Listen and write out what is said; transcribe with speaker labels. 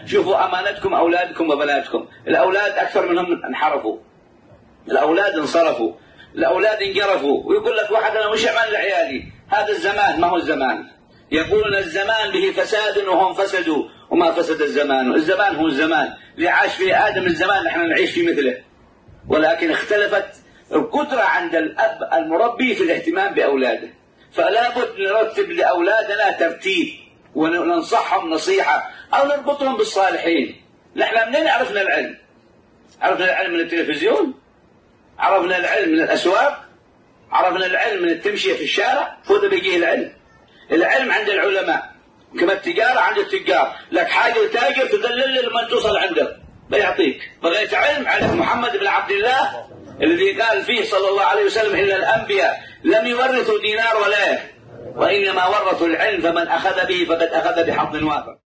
Speaker 1: شوفوا أمانتكم أولادكم وبناتكم. الأولاد أكثر منهم انحرفوا، الأولاد انصرفوا، الأولاد انجرفوا. ويقول لك واحد أنا وش أعمل لعيالي؟ هذا الزمان ما هو الزمان. يقولون الزمان به فساد وهم فسدوا وما فسد الزمان. الزمان هو الزمان اللي عاش فيه آدم الزمان نحن نعيش في مثله، ولكن اختلفت القدرة عند الأب المربي في الاهتمام بأولاده. فلا بد نرتب لأولادنا ترتيب وننصحهم نصيحة أو نربطهم بالصالحين. نحن منين عرفنا العلم؟ عرفنا العلم من التلفزيون، عرفنا العلم من الأسواق، عرفنا العلم من التمشية في الشارع. هذا بيجيه العلم. العلم عند العلماء كما التجارة عند التجار. لك حاجة تاجر تدلل لمن توصل عنده بيعطيك. بغيت علم على محمد بن عبد الله الذي قال فيه صلى الله عليه وسلم إن الأنبياء لم يورثوا دينار ولا وإنما ورثوا العلم، فمن أخذ به فقد أخذ بحظ وافر.